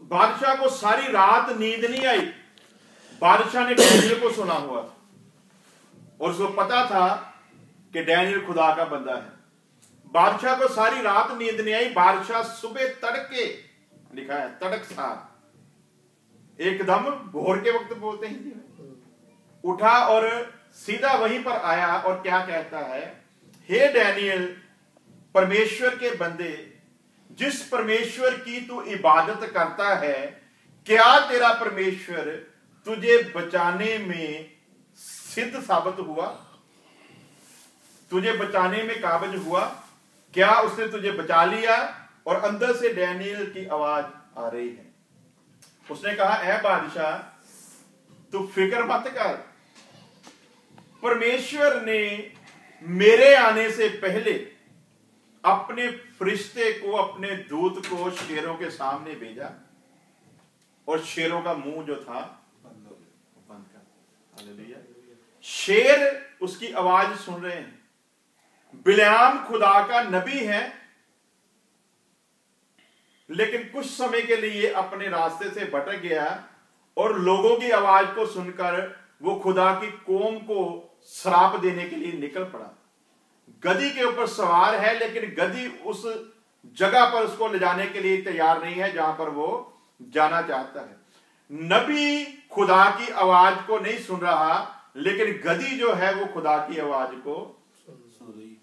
बादशाह को सारी रात नींद नहीं आई। बादशाह ने डैनियल को सुना हुआ था और उसको पता था कि डैनियल खुदा का बंदा है। बादशाह को सारी रात नींद नहीं आई। बादशाह सुबह तड़के, लिखा है तड़कसार, एकदम भोर के वक्त बोलते हैं, उठा और सीधा वहीं पर आया और क्या कहता है, हे डैनियल, परमेश्वर के बंदे, जिस परमेश्वर की तू इबादत करता है, क्या तेरा परमेश्वर तुझे बचाने में सिद्ध साबित हुआ? तुझे बचाने में काबिज हुआ? क्या उसने तुझे बचा लिया? और अंदर से डैनियल की आवाज आ रही है। उसने कहा, ऐ बादशाह, तू फिक्र मत कर, परमेश्वर ने मेरे आने से पहले अपने फरिश्ते को, अपने दूत को शेरों के सामने भेजा और शेरों का मुंह जो था बंद कर। हालेलुया। शेर उसकी आवाज सुन रहे हैं। बिलाम खुदा का नबी है, लेकिन कुछ समय के लिए अपने रास्ते से भटक गया और लोगों की आवाज को सुनकर वो खुदा की कौम को श्राप देने के लिए निकल पड़ा। गधी के ऊपर सवार है, लेकिन गधी उस जगह पर उसको ले जाने के लिए तैयार नहीं है जहां पर वो जाना चाहता है। नबी खुदा की आवाज को नहीं सुन रहा, लेकिन गधी जो है वो खुदा की आवाज को सुन रही।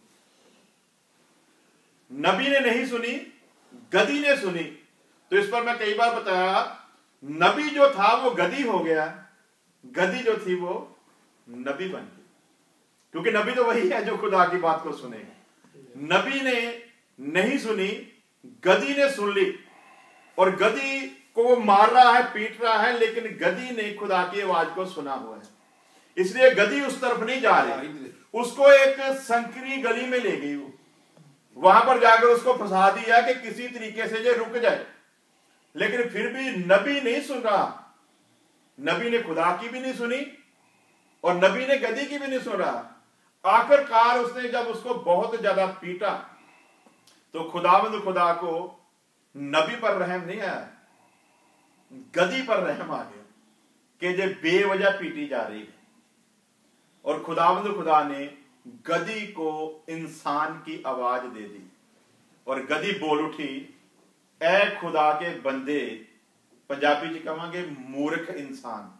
नबी ने नहीं सुनी, गधी ने सुनी। तो इस पर मैं कई बार बताया, नबी जो था वो गधी हो गया, गधी जो थी वो नबी बन गई, क्योंकि नबी तो वही है जो खुदा की बात को सुनेगा। नबी ने नहीं सुनी, गधी ने सुन ली और गधी को वो मार रहा है, पीट रहा है, लेकिन गधी ने खुदा की आवाज को सुना हुआ है, इसलिए गधी उस तरफ नहीं जा रही। उसको एक संकरी गली में ले गई, वहां पर जाकर उसको फंसा दिया कि किसी तरीके से ये रुक जाए, लेकिन फिर भी नबी नहीं सुन रहा। नबी ने खुदा की भी नहीं सुनी और नबी ने गधी की भी नहीं सुन रहा। आखिरकार उसने जब उसको बहुत ज्यादा पीटा तो खुदावंद खुदा को नबी पर रहम नहीं आया, गधी पर रहम आ गया कि ये बेवजह पीटी जा रही है। और खुदावंद खुदा ने गधी को इंसान की आवाज दे दी और गधी बोल उठी, ऐ खुदा के बंदे, पंजाबी च कहांगे मूर्ख इंसान,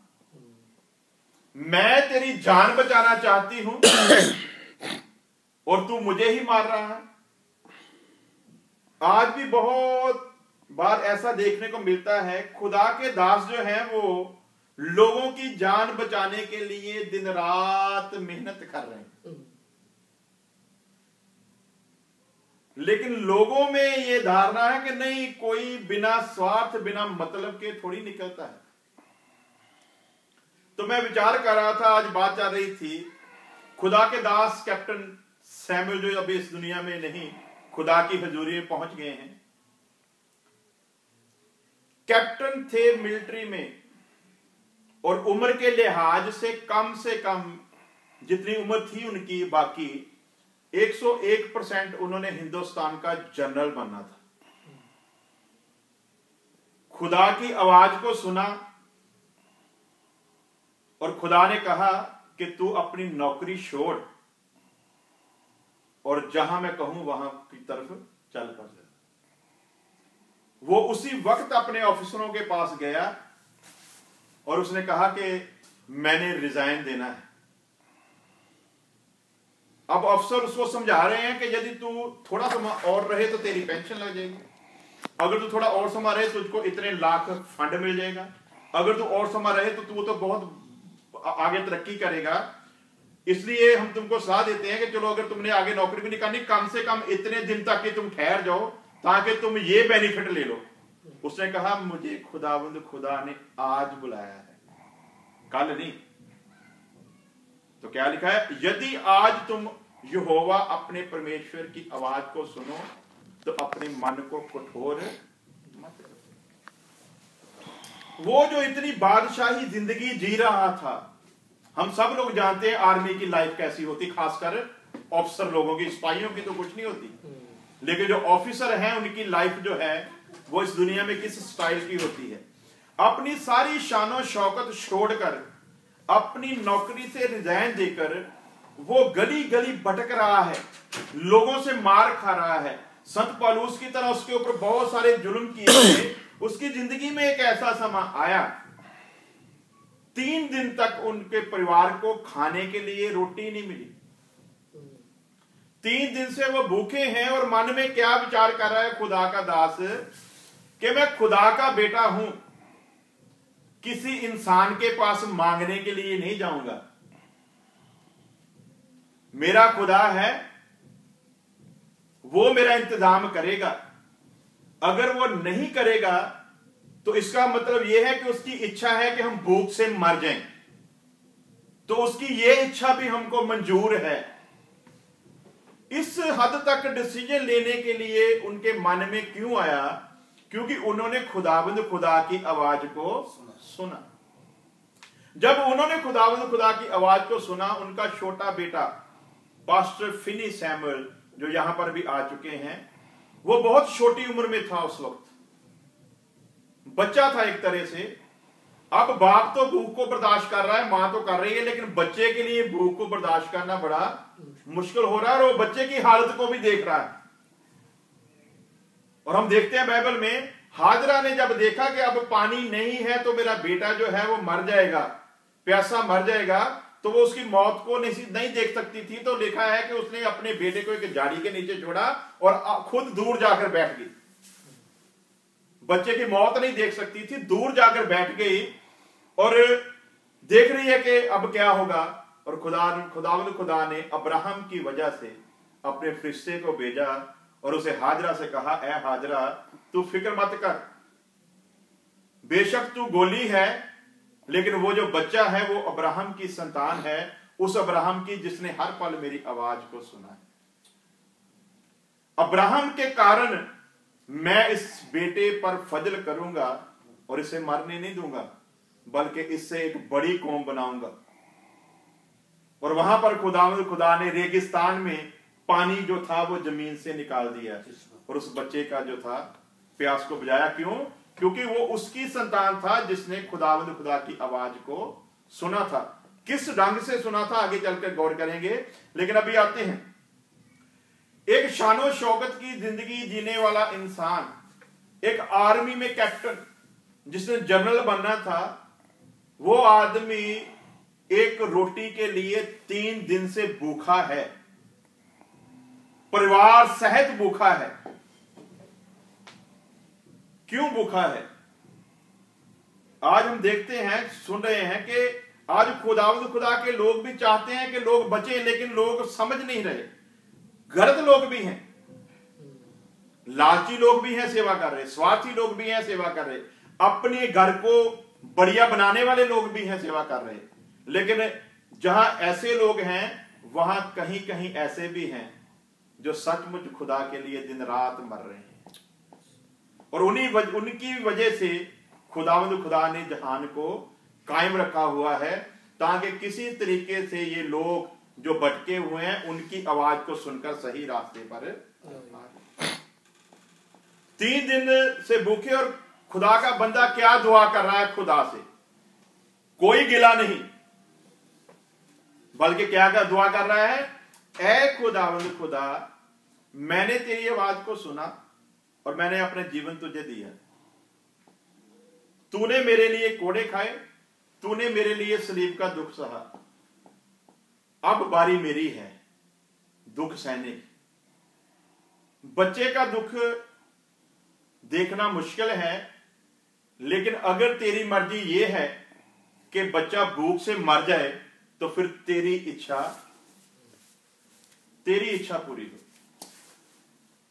मैं तेरी जान बचाना चाहती हूं और तू मुझे ही मार रहा है। आज भी बहुत बार ऐसा देखने को मिलता है, खुदा के दास जो हैं वो लोगों की जान बचाने के लिए दिन रात मेहनत कर रहे हैं, लेकिन लोगों में यह धारणा है कि नहीं, कोई बिना स्वार्थ, बिना मतलब के थोड़ी निकलता है। तो मैं विचार कर रहा था, आज बात चल रही थी, खुदा के दास कैप्टन सैमुअल जो अभी इस दुनिया में नहीं, खुदा की हजूरी में पहुंच गए हैं। कैप्टन थे मिलिट्री में और उम्र के लिहाज से कम जितनी उम्र थी उनकी, बाकी 101% उन्होंने हिंदुस्तान का जनरल बनना था। खुदा की आवाज को सुना और खुदा ने कहा कि तू अपनी नौकरी छोड़ और जहां मैं कहूं वहां की तरफ चल पड़। वो उसी वक्त अपने ऑफिसरों के पास गया और उसने कहा कि मैंने रिजाइन देना है। अब अफसर उसको समझा रहे हैं कि यदि तू थोड़ा समय और रहे तो तेरी पेंशन लग जाएगी, अगर तू थोड़ा और समय रहे तो तुझको इतने लाख फंड मिल जाएगा, अगर तू और समय रहे तो तू तो बहुत आगे तरक्की करेगा, इसलिए हम तुमको सलाह देते हैं कि चलो अगर तुमने आगे नौकरी भी नहीं करनी, कम से कम इतने दिन तक कि तुम ठहर जाओ ताकि तुम ये बेनिफिट ले लो। उसने कहा, मुझे खुदावंद खुदा ने आज बुलाया है, कल नहीं। तो क्या लिखा है, यदि आज तुम यहोवा अपने परमेश्वर की आवाज को सुनो तो अपने मन को कठोर मत करो। वो जो इतनी बादशाही जिंदगी जी रहा था, हम सब लोग जानते हैं आर्मी की लाइफ कैसी होती, खासकर ऑफिसर लोगों की, सिपाहियों की तो कुछ नहीं होती, लेकिन जो ऑफिसर हैं उनकी लाइफ जो है वो इस दुनिया में किस स्टाइल की होती है। अपनी सारी शानो शौकत छोड़कर, अपनी नौकरी से रिजाइन देकर वो गली गली भटक रहा है, लोगों से मार खा रहा है। संत पौलुस की तरह उसके ऊपर बहुत सारे जुल्म किए गए। उसकी जिंदगी में एक ऐसा समय आया, 3 दिन तक उनके परिवार को खाने के लिए रोटी नहीं मिली। 3 दिन से वो भूखे हैं और मन में क्या विचार कर रहा है खुदा का दास कि मैं खुदा का बेटा हूं, किसी इंसान के पास मांगने के लिए नहीं जाऊंगा। मेरा खुदा है, वो मेरा इंतजाम करेगा। अगर वो नहीं करेगा तो इसका मतलब यह है कि उसकी इच्छा है कि हम भूख से मर जाएं, तो उसकी ये इच्छा भी हमको मंजूर है। इस हद तक डिसीजन लेने के लिए उनके मन में क्यों आया? क्योंकि उन्होंने खुदावंद खुदा की आवाज को सुना। जब उन्होंने खुदावंद खुदा की आवाज को सुना, उनका छोटा बेटा पास्टर फिनी सैमुअल, जो यहां पर भी आ चुके हैं, वो बहुत छोटी उम्र में था। उस वक्त बच्चा था एक तरह से। अब बाप तो भूख को बर्दाश्त कर रहा है, मां तो कर रही है, लेकिन बच्चे के लिए भूख को बर्दाश्त करना बड़ा मुश्किल हो रहा है और वो बच्चे की हालत को भी देख रहा है। और हम देखते हैं बाइबल में, हाजरा ने जब देखा कि अब पानी नहीं है तो मेरा बेटा जो है वो मर जाएगा, प्यासा मर जाएगा, तो वो उसकी मौत को नहीं देख सकती थी। तो लिखा है कि उसने अपने बेटे को एक झाड़ी के नीचे छोड़ा और खुद दूर जाकर बैठ गई। बच्चे की मौत नहीं देख सकती थी, दूर जाकर बैठ गई और देख रही है कि अब क्या होगा। और खुदा ने अब्राहम की वजह से अपने फरिश्ते को भेजा और उसे हाजरा से कहा, ए हाजरा, तू फिक्र मत कर, बेशक तू गोली है, लेकिन वो जो बच्चा है वो अब्राहम की संतान है, उस अब्राहम की जिसने हर पल मेरी आवाज को सुना है। अब्राहम के कारण मैं इस बेटे पर फजल करूंगा और इसे मरने नहीं दूंगा, बल्कि इससे एक बड़ी कौम बनाऊंगा। और वहां पर खुदा ने रेगिस्तान में पानी जो था वो जमीन से निकाल दिया और उस बच्चे का जो था प्यास को बुझाया। क्यों? क्योंकि वो उसकी संतान था जिसने खुदा की आवाज को सुना था। किस ढंग से सुना था आगे चलकर गौर करेंगे, लेकिन अभी आते हैं। एक शानो शौकत की जिंदगी जीने वाला इंसान, एक आर्मी में कैप्टन जिसने जनरल बनना था, वो आदमी एक रोटी के लिए 3 दिन से भूखा है, परिवार सहित भूखा है। क्यों भूखा है? आज हम देखते हैं, सुन रहे हैं कि आज खुदा के लोग भी चाहते हैं कि लोग बचे, लेकिन लोग समझ नहीं रहे। गलत लोग भी हैं, लालची लोग भी हैं, सेवा कर रहे, स्वार्थी लोग भी हैं, सेवा कर रहे, अपने घर को बढ़िया बनाने वाले लोग भी हैं, सेवा कर रहे। लेकिन जहां ऐसे लोग हैं, वहां कहीं कहीं ऐसे भी हैं जो सचमुच खुदा के लिए दिन रात मर रहे हैं। और उनकी वजह से खुदा ने जहान को कायम रखा हुआ है, ताकि किसी तरीके से ये लोग जो भटके हुए हैं उनकी आवाज को सुनकर सही रास्ते पर। 3 दिन से भूखे, और खुदा का बंदा क्या दुआ कर रहा है खुदा से? कोई गिला नहीं, बल्कि क्या का दुआ कर रहा है? ऐ खुदा, मैंने तेरी आवाज को सुना और मैंने अपने जीवन तुझे दिया। तूने मेरे लिए कोड़े खाए, तूने मेरे लिए सलीब का दुख सहा। अब बारी मेरी है दुख सहने की। बच्चे का दुख देखना मुश्किल है, लेकिन अगर तेरी मर्जी यह है कि बच्चा भूख से मर जाए, तो फिर तेरी इच्छा पूरी हो।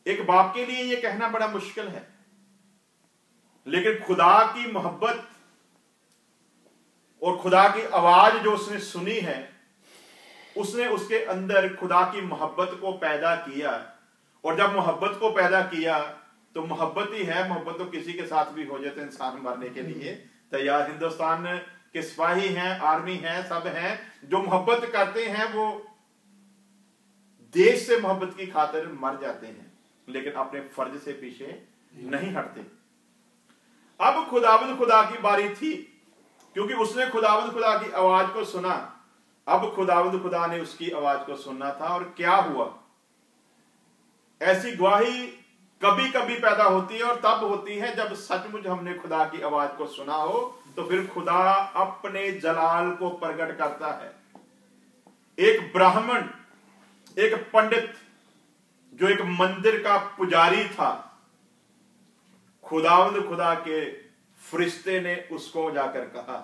एक बाप के लिए यह कहना बड़ा मुश्किल है, लेकिन खुदा की मोहब्बत और खुदा की आवाज जो उसने सुनी है, उसने उसके अंदर खुदा की मोहब्बत को पैदा किया। और जब मोहब्बत को पैदा किया तो मोहब्बत ही है, मोहब्बत तो किसी के साथ भी हो जाए तो इंसान मरने के लिए तैयार। हिंदुस्तान के सिपाही हैं, आर्मी हैं, सब हैं जो मोहब्बत करते हैं, वो देश से मोहब्बत की खातिर मर जाते हैं, लेकिन अपने फर्ज से पीछे नहीं हटते। अब खुदावंद खुदा की बारी थी, क्योंकि उसने खुदावंद खुदा की आवाज को सुना। अब खुदावंद खुदा ने उसकी आवाज को सुनना था। और क्या हुआ? ऐसी गवाही कभी कभी पैदा होती है, और तब होती है जब सचमुच हमने खुदा की आवाज को सुना हो, तो फिर खुदा अपने जलाल को प्रकट करता है। एक ब्राह्मण, एक पंडित जो एक मंदिर का पुजारी था, खुदावंद खुदा के फरिश्ते ने उसको जाकर कहा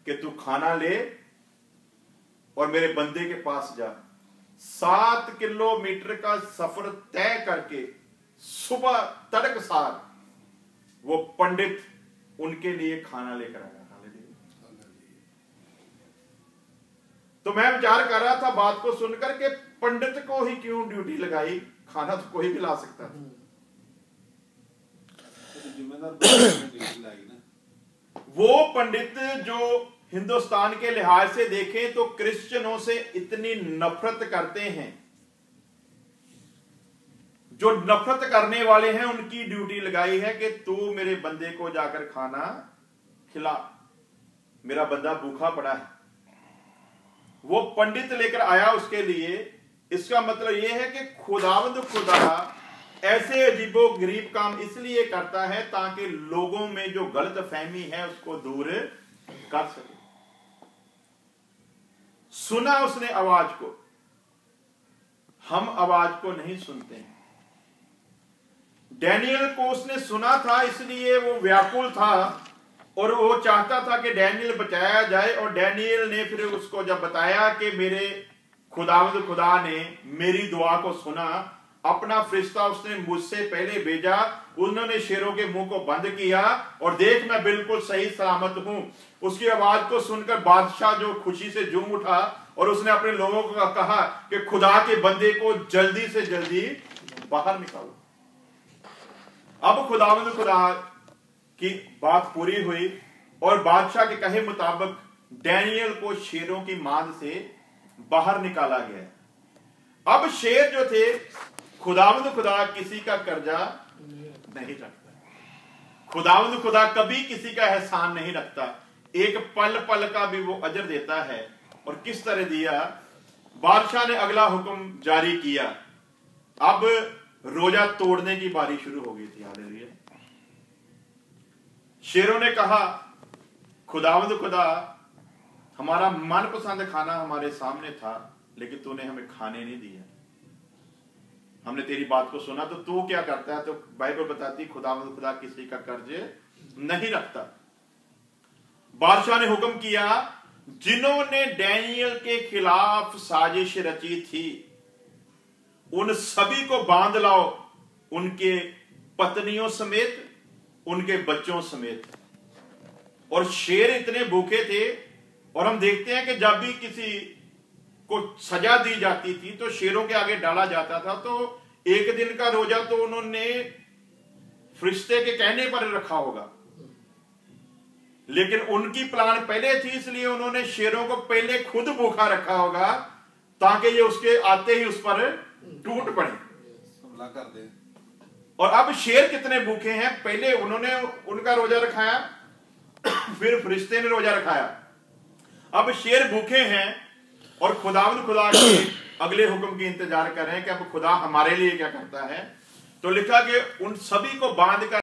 कि तू खाना ले और मेरे बंदे के पास जा। 7 किलोमीटर का सफर तय करके सुबह तड़कसार वो पंडित उनके लिए खाना लेकर आया। तो मैं विचार कर रहा था बात को सुनकर के पंडित को ही क्यों ड्यूटी लगाई, खाना तो कोई भी ला सकता था। वो पंडित जो हिंदुस्तान के लिहाज से देखें तो क्रिश्चियनों से इतनी नफरत करते हैं, जो नफरत करने वाले हैं, उनकी ड्यूटी लगाई है कि तू मेरे बंदे को जाकर खाना खिला, मेरा बंदा भूखा पड़ा है। वो पंडित लेकर आया उसके लिए। इसका मतलब यह है कि खुदावंद खुदा ऐसे अजीबो गरीब काम इसलिए करता है ताकि लोगों में जो गलत फहमी है उसको दूर कर सके। सुना उसने आवाज को, हम आवाज को नहीं सुनते हैं। डैनियल को उसने सुना था, इसलिए वो व्याकुल था और वो चाहता था कि डैनियल बचाया जाए। और डैनियल ने फिर उसको जब बताया कि मेरे खुदावंद खुदा ने मेरी दुआ को सुना, अपना फरिश्ता उसने मुझसे पहले भेजा, उन्होंने शेरों के मुंह को बंद किया और देख मैं बिल्कुल सही सलामत हूं। उसकी आवाज को सुनकर बादशाह जो खुशी से झूम उठा और उसने अपने लोगों को कहा कि खुदा के बंदे को जल्दी से जल्दी बाहर निकालो। अब खुदावंद खुदा की बात पूरी हुई और बादशाह के कहे मुताबिक डैनियल को शेरों की मांद से बाहर निकाला गया। अब शेर जो थे, खुदावंद खुदा किसी का कर्जा नहीं रखता। खुदावंद खुदा कभी किसी का एहसान नहीं रखता। एक पल पल का भी वो अजर देता है। और किस तरह दिया? बादशाह ने अगला हुक्म जारी किया। अब रोजा तोड़ने की बारी शुरू हो गई थी। हालेलुया। शेरों ने कहा, खुदावंद खुदा, हमारा मनपसंद खाना हमारे सामने था, लेकिन तूने हमें खाने नहीं दिया। हमने तेरी बात को सुना, तो तू क्या करता है? तो बाइबल बताती खुदावंद खुदा किसी का कर्ज नहीं रखता। बादशाह ने हुक्म किया, जिन्होंने डैनियल के खिलाफ साजिश रची थी उन सभी को बांध लाओ, उनके पत्नियों समेत, उनके बच्चों समेत। और शेर इतने भूखे थे। और हम देखते हैं कि जब भी किसी को सजा दी जाती थी तो शेरों के आगे डाला जाता था। तो एक दिन का रोजा तो उन्होंने फरिश्ते के कहने पर रखा होगा, लेकिन उनकी प्लान पहले थी, इसलिए उन्होंने शेरों को पहले खुद भूखा रखा होगा ताकि ये उसके आते ही उस पर टूट पड़े, हमला कर दे। और अब शेर कितने भूखे हैं? पहले उन्होंने उनका रोजा रखाया, फिर फरिश्ते ने रोजा रखाया। अब शेर भूखे हैं और खुदावंद खुदा के अगले हुक्म की इंतजार कर रहे हैं कि अब खुदा हमारे लिए क्या करता है। तो लिखा कि उन सभी को बांध कर